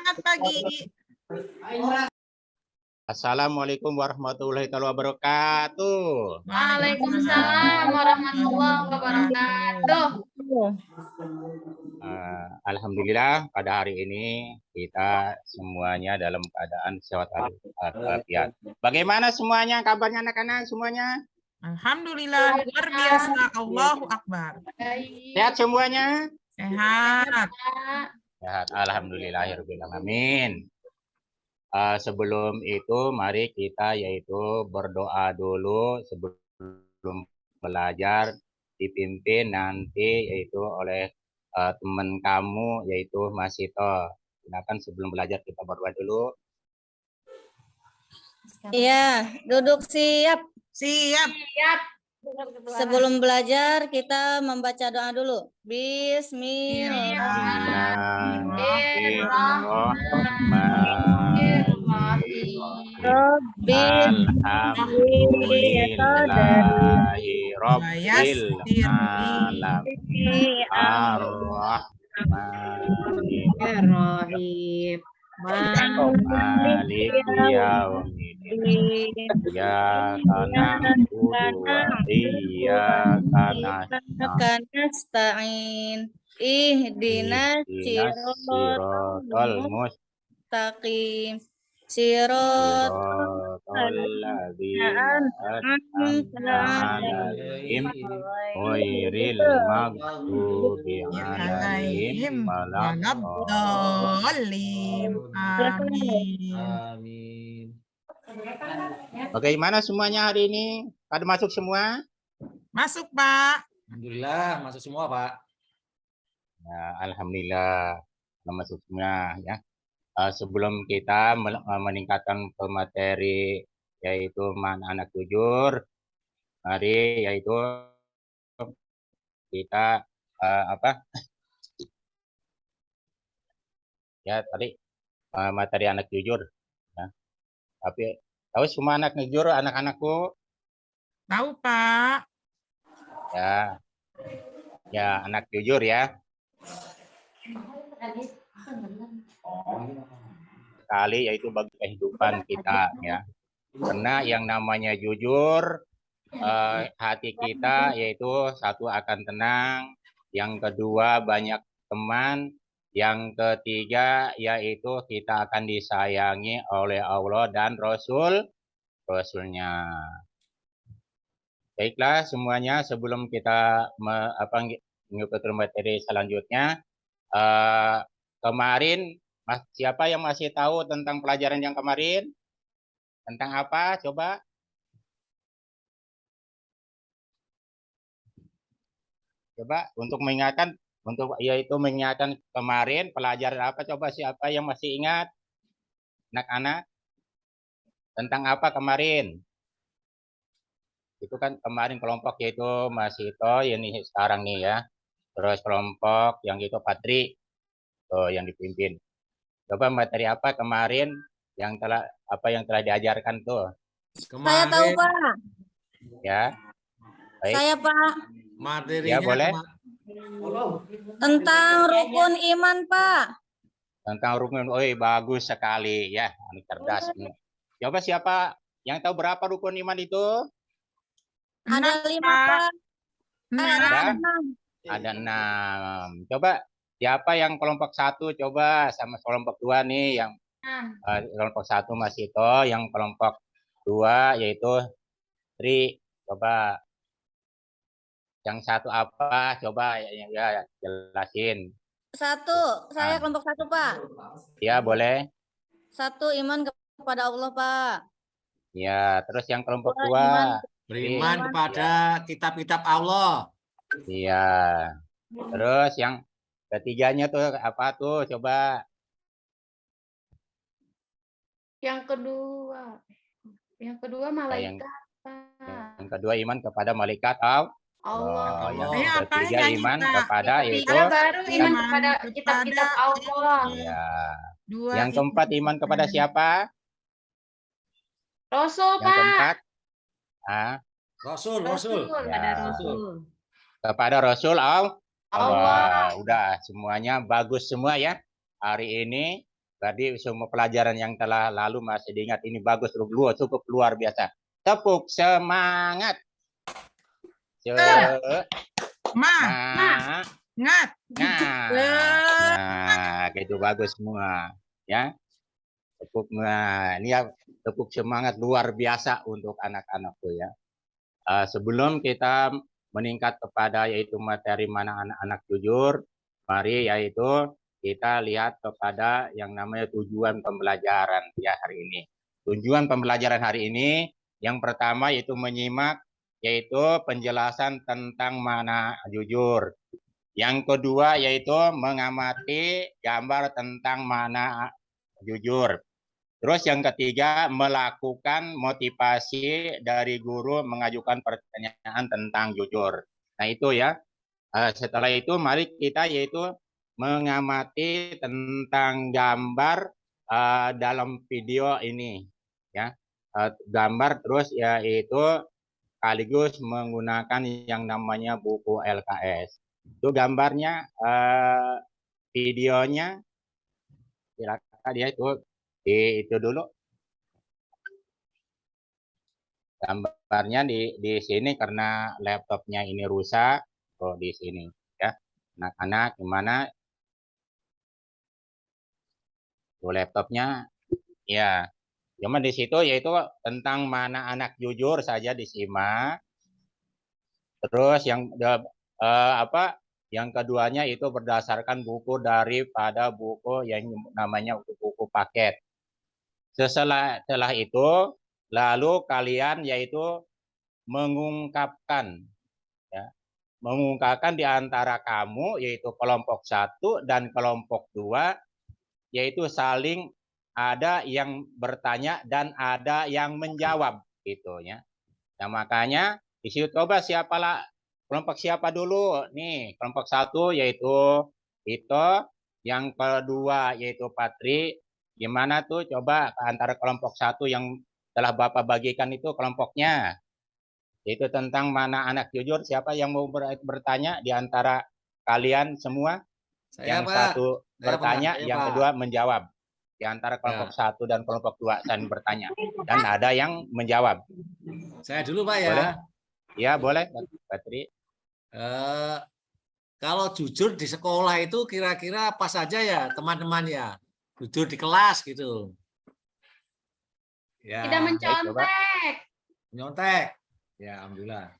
Selamat pagi. Assalamualaikum warahmatullahi wabarakatuh. Waalaikumsalam warahmatullahi wabarakatuh. Alhamdulillah pada hari ini kita semuanya dalam keadaan sehat walafiat. Bagaimana semuanya kabarnya anak-anak semuanya? Alhamdulillah luar biasa. Allahu Akbar. Sehat semuanya? Sehat. Sehat. Alhamdulillahirabbil alamin. Sebelum itu mari kita yaitu berdoa dulu sebelum belajar, dipimpin nanti yaitu oleh teman kamu yaitu Mas Sito. Silakan sebelum belajar kita berdoa dulu. Iya, duduk siap. Siap. Sebelum belajar kita membaca doa dulu. Bismillahirrahmanirrahim. Malik yaumiddin. Iyyaka na'budu wa iyyaka nasta'in. Ihdinas siratal mustaqim. Siratal ladzina an'amta 'alaihim ghairil maghdubi 'alaihim waladdallin. Amin. Bagaimana semuanya hari ini? Pada masuk semua? Masuk, Pak. Alhamdulillah masuk semua, Pak. Ya, alhamdulillah masuk semua ya. Sebelum kita meningkatkan pemateri yaitu anak jujur, mari yaitu kita ya tadi materi anak jujur ya. Tapi tahu semua anak jujur anak-anakku? Tahu, Pak. Ya anak jujur ya. Sekali yaitu bagi kehidupan kita ya. Karena yang namanya jujur hati kita yaitu satu akan tenang, yang kedua banyak teman, yang ketiga yaitu kita akan disayangi oleh Allah dan Rasulnya. Baiklah semuanya, sebelum kita mengikuti materi selanjutnya, kemarin siapa yang masih tahu tentang pelajaran yang kemarin? Tentang apa? Coba. Coba untuk mengingatkan, mengingatkan kemarin pelajaran apa? Coba siapa yang masih ingat? Anak-anak. Tentang apa kemarin? Itu kan kemarin kelompok yaitu Mas Ito, ini sekarang nih ya. Terus kelompok yang itu Patri, tuh yang dipimpin. Coba materi apa kemarin yang telah diajarkan tuh? Kemarin, saya tahu, Pak. Ya. Baik. Saya, Pak. Materinya ya, boleh. Tentang rukun iman, Pak. Tentang rukun, bagus sekali ya, anak cerdas. Coba siapa yang tahu berapa rukun iman itu? Ada 5, Pak. Ada 6. Coba siapa yang kelompok 1 coba sama kelompok 2 nih yang kelompok 1 Mas Ito, yang kelompok 2 yaitu Tri. Coba yang satu apa? Coba ya jelasin. 1, saya kelompok 1, Pak. Ya, boleh. 1, iman kepada Allah, Pak. Ya, terus yang kelompok 2 beriman kepada kitab-kitab Allah. Iya. Terus yang ketiganya tuh apa tuh? Coba. Yang kedua malaikat. Yang kedua iman kepada malaikat Allah. Yang ketiga iman kepada itu. Baru iman kepada kitab-kitab Allah. Ya. Yang keempat iman kepada siapa? Rasul, yang Pak. Keempat. Rasul. Ya. Ada Rasul. Kepada Rasul Allah. Udah semuanya bagus semua ya hari ini. Berarti semua pelajaran yang telah lalu masih diingat. Ini bagus, cukup luar biasa. Tepuk semangat. Semangat. Ngat. Nah, itu bagus semua. Ya, ini ya tepuk semangat luar biasa untuk anak-anakku ya. Sebelum kita meningkat kepada yaitu materi mana anak-anak jujur, mari yaitu kita lihat kepada yang namanya tujuan pembelajaran ya hari ini. Tujuan pembelajaran hari ini yang pertama yaitu menyimak yaitu penjelasan tentang mana jujur. Yang kedua yaitu mengamati gambar tentang mana jujur. Terus yang ketiga melakukan motivasi dari guru mengajukan pertanyaan tentang jujur. Nah itu ya. Setelah itu mari kita yaitu mengamati tentang gambar dalam video ini ya. Gambar terus yaitu sekaligus menggunakan yang namanya buku LKS. Itu gambarnya, videonya, silakan dia itu dulu. Gambarnya di sini karena laptopnya ini rusak, di sini ya. Anak-anak gimana? Tuh laptopnya, ya. Cuma di situ yaitu tentang mana anak jujur saja disimak. Terus yang yang keduanya itu berdasarkan buku daripada buku yang namanya buku paket. Setelah itu lalu kalian yaitu mengungkapkan ya. Mengungkapkan di antara kamu yaitu kelompok 1 dan kelompok 2 yaitu saling ada yang bertanya dan ada yang menjawab gitu ya. Nah, makanya di situ coba kelompok siapa dulu? Nih, kelompok 1 yaitu Ito, yang kedua yaitu Patri. Gimana tuh coba antara kelompok 1 yang telah Bapak bagikan itu kelompoknya? Itu tentang mana anak jujur, siapa yang mau bertanya di antara kalian semua? Saya, Yang Pak. satu bertanya, Saya, yang Pak. kedua menjawab. Di antara kelompok 1 dan kelompok 2 saling bertanya. Dan ada yang menjawab. Saya dulu, Pak ya. Boleh? Ya, boleh, Patri. Kalau jujur di sekolah itu kira-kira apa saja ya teman-teman ya? Jujur di kelas gitu. Ya, Tidak mencontek. Nyontek. Ya, alhamdulillah.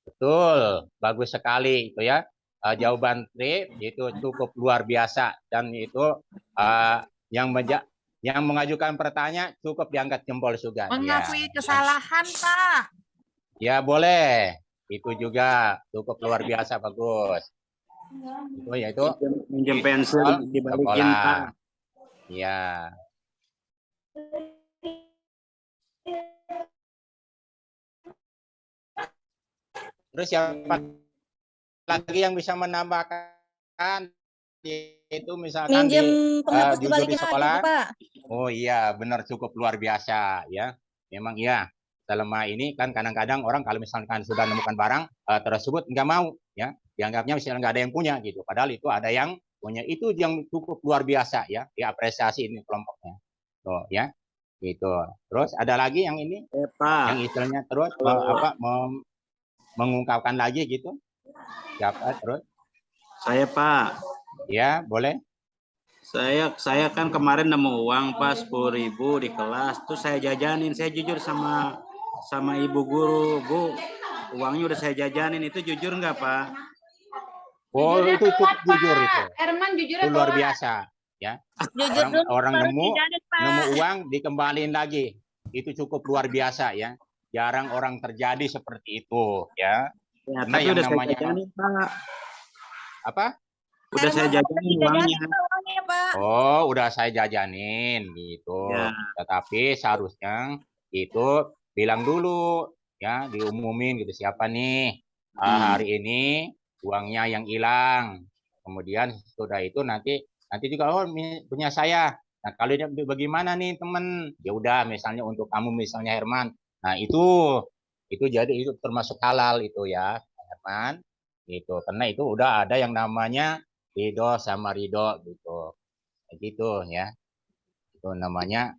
Betul, bagus sekali itu ya. Jawaban Tri itu cukup luar biasa dan itu yang mengajukan pertanyaan cukup diangkat jempol juga. Mengakui Ya. kesalahan, Pak. Ya boleh, itu juga cukup luar biasa bagus. Itu yaitu minjem pensil dibalikin Pak. Ya. Terus siapa lagi yang bisa menambahkan itu misalkan Minjem penghapus jujur dibalikin di sekolah? lagi, Pak. Oh iya, benar cukup luar biasa ya. Memang ya. Selama ini kan kadang-kadang orang kalau misalkan sudah menemukan barang tersebut nggak mau ya, dianggapnya misalnya nggak ada yang punya gitu. Padahal itu ada yang punya, itu yang cukup luar biasa ya, diapresiasi ini kelompoknya. Tuh ya, gitu. Terus ada lagi yang ini, Pak. yang istilahnya terus mengungkapkan lagi gitu. Siapa terus? Saya Pak. Ya boleh. Saya kan kemarin nemu uang Pak 10.000 di kelas, terus saya jajanin. Saya jujur sama ibu guru, Bu, uangnya udah saya jajanin, itu jujur nggak Pak? Oh Jujurnya itu cukup kuat, jujur Pak. itu. Herman jujurnya Itu luar kuat. biasa ya. Jujur dulu, Orang baru nemu dijadet, Pak. uang dikembaliin lagi. Itu cukup luar biasa ya. Jarang orang terjadi seperti itu ya. Ya, Karena tapi yang udah namanya saya jajanin Pak. apa? Udah saya jajanin uangnya. Pak. Oh, udah saya jajanin gitu. Ya. Tetapi seharusnya itu bilang dulu ya, diumumin gitu siapa nih hari ini uangnya yang hilang. Kemudian sudah itu nanti juga punya saya. Nah, kalau dia bagaimana nih teman? Ya udah misalnya untuk kamu misalnya Herman. Nah, itu jadi itu termasuk halal itu ya, Herman. Gitu. Karena itu udah ada yang namanya ridho sama ridho gitu. Gitu ya. Itu namanya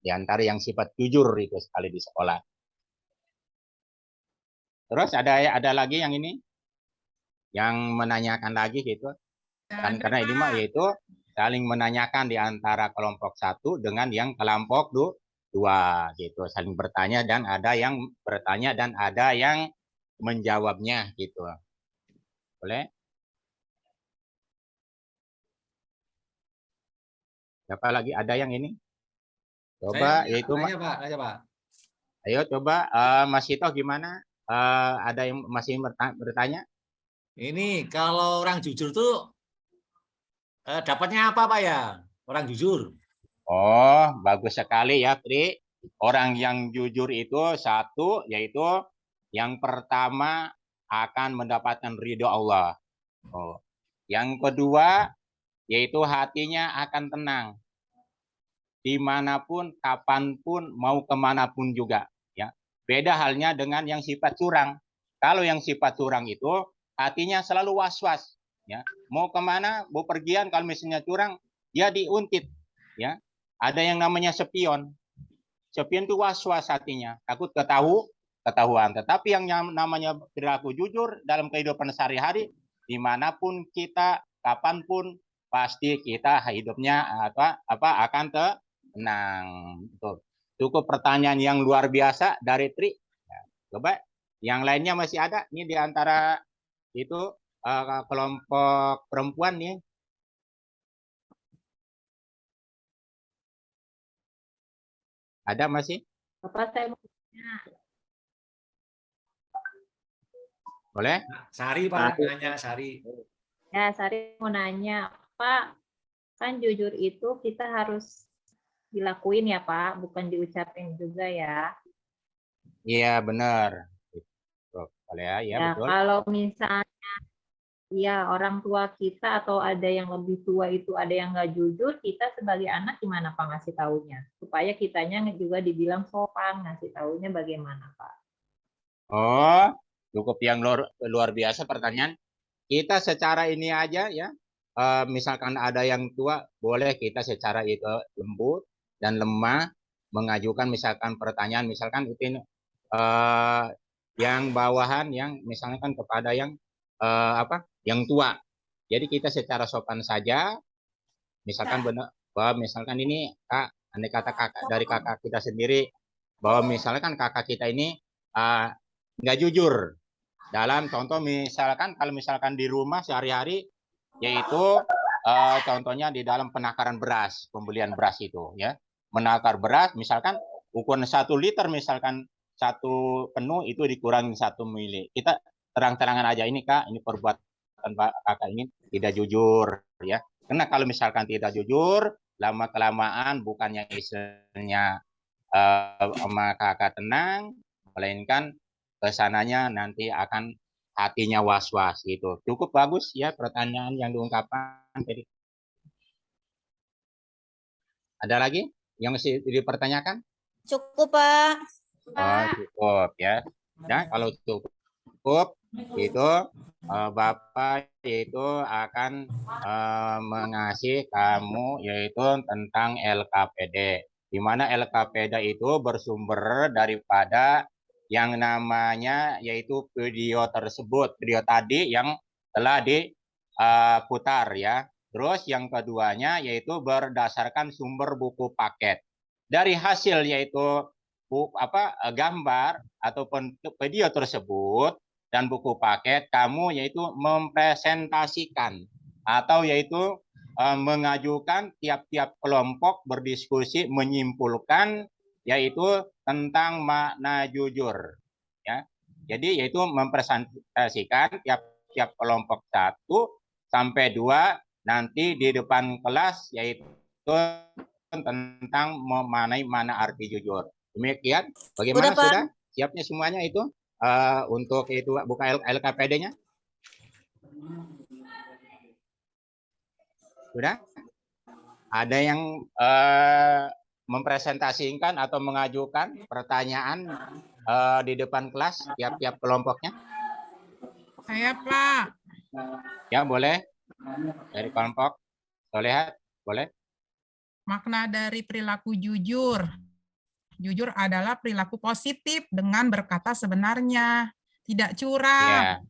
di antara yang sifat jujur itu sekali di sekolah. Terus ada lagi yang ini yang menanyakan lagi gitu. Dan Ada, karena ini mah Pak. yaitu saling menanyakan di antara kelompok 1 dengan yang kelompok 2 gitu, saling bertanya dan ada yang bertanya dan ada yang menjawabnya gitu. Boleh? Siapa lagi ada yang ini? Coba yaitu Tanya Pak. ayo coba Mas Ito gimana? Ada yang masih bertanya? Ini kalau orang jujur tuh dapatnya apa Pak ya? Orang jujur. Oh, bagus sekali ya, Tri. Orang yang jujur itu satu, yaitu yang pertama akan mendapatkan ridho Allah. Oh. Yang kedua, yaitu hatinya akan tenang. Dimanapun, kapanpun, mau kemanapun juga. Ya. Beda halnya dengan yang sifat curang. Kalau yang sifat curang itu, hatinya selalu was-was. Ya. Mau kemana, mau pergian, kalau misalnya curang, dia diuntit. Ya. Ada yang namanya spion. Spion itu was-was hatinya, takut ketahuan. Tetapi yang namanya perilaku jujur dalam kehidupan sehari-hari, dimanapun kita, kapanpun, pasti kita hidupnya akan tenang. Tuh. Cukup pertanyaan yang luar biasa dari Tri. Coba yang lainnya masih ada nih di antara itu kelompok perempuan nih. Ada masih? Bapak saya mau Boleh? Sari Pak, nanya Sari. ya, Sari mau nanya, Pak, kan jujur itu kita harus dilakuin ya Pak, bukan diucapin juga ya. Iya, benar. Boleh ya, Ya, betul. kalau misalnya ya orang tua kita atau ada yang lebih tua itu ada yang nggak jujur, kita sebagai anak gimana Pak ngasih taunya? Supaya kitanya juga dibilang sopan, ngasih taunya bagaimana Pak? Oh, cukup yang luar biasa pertanyaan. Kita secara ini aja ya, misalkan ada yang tua, boleh kita secara itu lembut dan lemah mengajukan misalkan pertanyaan, misalkan itu yang bawahan, yang misalkan kepada yang yang tua. Jadi kita secara sopan saja, misalkan benar bahwa misalkan ini kak, andai kata kakak dari kakak kita sendiri, bahwa misalkan kakak kita ini nggak jujur dalam contoh misalkan kalau misalkan di rumah sehari-hari, yaitu contohnya di dalam penakaran beras, pembelian beras itu ya, menakar beras misalkan ukuran 1 liter misalkan 1 penuh itu dikurangi 1 mili. Kita terang-terangan aja, ini kak, ini perbuatan kakak ini tidak jujur ya. Karena kalau misalkan tidak jujur, lama kelamaan bukannya istilahnya sama kakak tenang, melainkan kesananya nanti akan hatinya was-was gitu. Cukup bagus ya pertanyaan yang diungkapkan. Jadi ada lagi yang masih dipertanyakan? Cukup, Pak. Oh, cukup ya. Nah, kalau cukup itu Bapak itu akan mengasih kamu yaitu tentang LKPD. Di mana LKPD itu bersumber daripada yang namanya yaitu video tersebut, video tadi yang telah diputar ya. Terus yang keduanya yaitu berdasarkan sumber buku paket. Dari hasil yaitu gambar ataupun video tersebut dan buku paket, kamu yaitu mempresentasikan atau yaitu mengajukan tiap-tiap kelompok berdiskusi menyimpulkan yaitu tentang makna jujur ya. Jadi yaitu mempresentasikan tiap-tiap kelompok 1 sampai 2 nanti di depan kelas yaitu tentang memanai mana arti jujur. Demikian, bagaimana Udah, Pak. sudah siapnya semuanya itu untuk itu buka LKPD-nya? Sudah? Ada yang mempresentasikan atau mengajukan pertanyaan di depan kelas tiap-tiap kelompoknya? Saya, Pak. Ya, boleh. Dari kelompok Solehat, boleh. Makna dari perilaku jujur. Jujur adalah perilaku positif dengan berkata sebenarnya, tidak curang. Ya,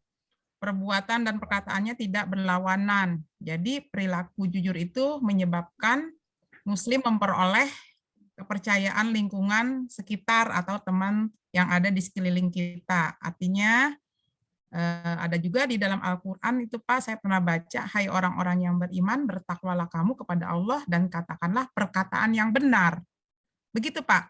Perbuatan dan perkataannya tidak berlawanan. Jadi perilaku jujur itu menyebabkan Muslim memperoleh kepercayaan lingkungan sekitar atau teman yang ada di sekeliling kita. Artinya ada juga di dalam Al-Quran itu Pak, saya pernah baca, hai orang-orang yang beriman, bertakwalah kamu kepada Allah dan katakanlah perkataan yang benar. Begitu Pak.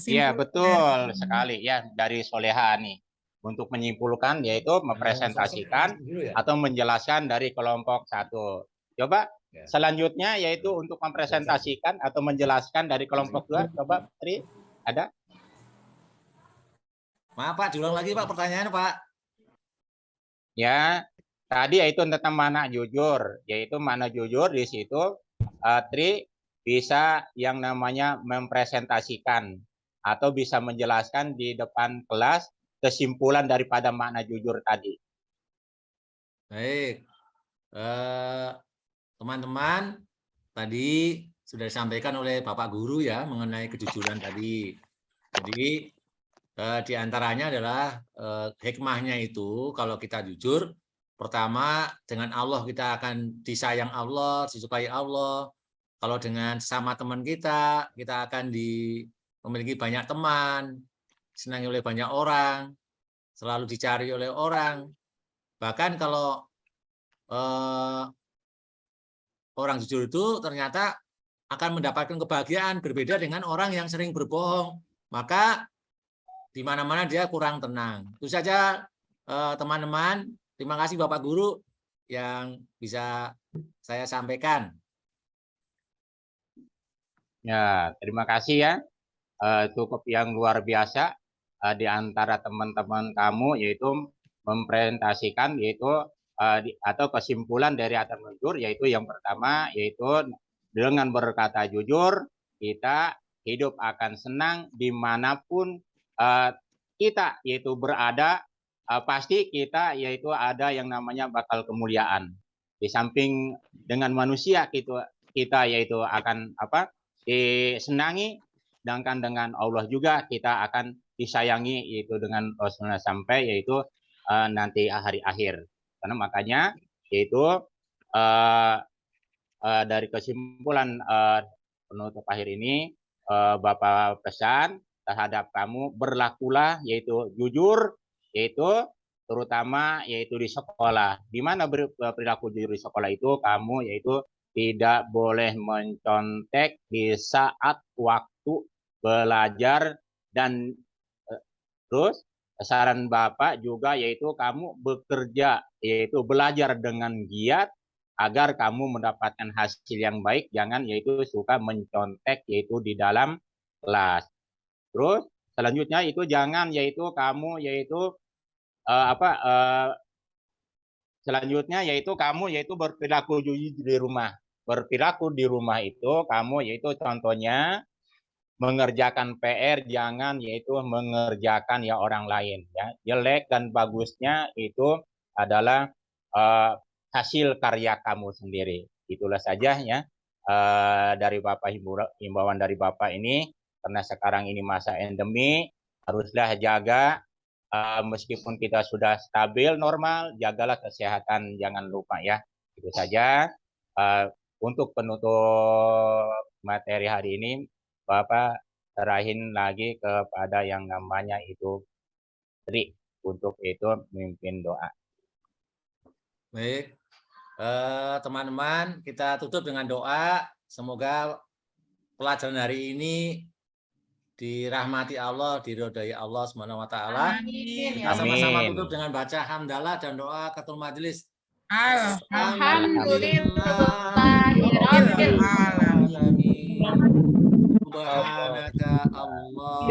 iya Kesimpulan betul dari- sekali ya dari Soleha nih. Untuk menyimpulkan yaitu mempresentasikan atau menjelaskan dari kelompok 1. Coba selanjutnya yaitu untuk mempresentasikan atau menjelaskan dari kelompok 2. Coba Tri, ada? Maaf Pak, diulang lagi Pak pertanyaannya Pak. Ya, tadi yaitu tentang makna jujur, yaitu makna jujur di situ Tri bisa yang namanya mempresentasikan atau bisa menjelaskan di depan kelas kesimpulan daripada makna jujur tadi. Baik, teman-teman, tadi sudah disampaikan oleh Bapak Guru ya mengenai kejujuran tadi. Jadi di antaranya adalah hikmahnya itu kalau kita jujur, pertama dengan Allah kita akan disayang Allah, disukai Allah. Kalau dengan sama teman kita akan memiliki banyak teman, disenangi oleh banyak orang, selalu dicari oleh orang. Bahkan kalau orang jujur itu ternyata akan mendapatkan kebahagiaan berbeda dengan orang yang sering berbohong. Maka di mana-mana dia kurang tenang. Itu saja teman-teman. Terima kasih Bapak Guru yang bisa saya sampaikan. Ya, terima kasih ya. Cukup yang luar biasa di antara teman-teman kamu yaitu mempresentasikan yaitu atau kesimpulan dari atas jujur yaitu yang pertama yaitu dengan berkata jujur kita hidup akan senang dimanapun kita yaitu berada, pasti kita yaitu ada yang namanya bakal kemuliaan. Di samping dengan manusia kita yaitu akan disenangi, sedangkan dengan Allah juga kita akan disayangi yaitu dengan Rasulullah sampai yaitu nanti hari akhir. Karena makanya yaitu dari kesimpulan penutup akhir ini Bapak pesan terhadap kamu berlakulah yaitu jujur yaitu terutama yaitu di sekolah. Di mana perilaku jujur di sekolah itu kamu yaitu tidak boleh mencontek di saat waktu belajar dan terus saran Bapak juga yaitu kamu bekerja yaitu belajar dengan giat agar kamu mendapatkan hasil yang baik, jangan yaitu suka mencontek yaitu di dalam kelas. Terus selanjutnya itu jangan yaitu kamu yaitu selanjutnya yaitu kamu yaitu berperilaku jujur di rumah. Berperilaku di rumah itu kamu yaitu contohnya mengerjakan PR, jangan yaitu mengerjakan ya orang lain ya. Jelek dan bagusnya itu adalah hasil karya kamu sendiri. Itulah saja ya dari Bapak, himbauan dari Bapak ini, karena sekarang ini masa endemi, haruslah jaga meskipun kita sudah stabil normal, jagalah kesehatan, jangan lupa ya. Itu saja untuk penutup materi hari ini. Bapak serahin lagi kepada yang namanya itu Tri untuk itu memimpin doa. Baik, teman-teman, kita tutup dengan doa. Semoga pelajaran hari ini dirahmati Allah, diridhai Allah Subhanahu wa taala. Amin. Kita sama-sama Amin. tutup dengan baca hamdalah dan doa ketul majelis. Alhamdulillahirabbil alamin. Subhanaka Allah.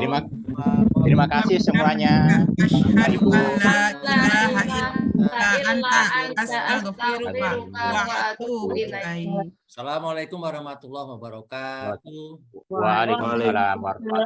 Terima kasih semuanya. Asyhadu Ibu. an la ilaha illa anta astaghfiruka wa atubu ilaik. Assalamualaikum warahmatullahi wabarakatuh. Waalaikumsalam warahmatullahi wabarakatuh.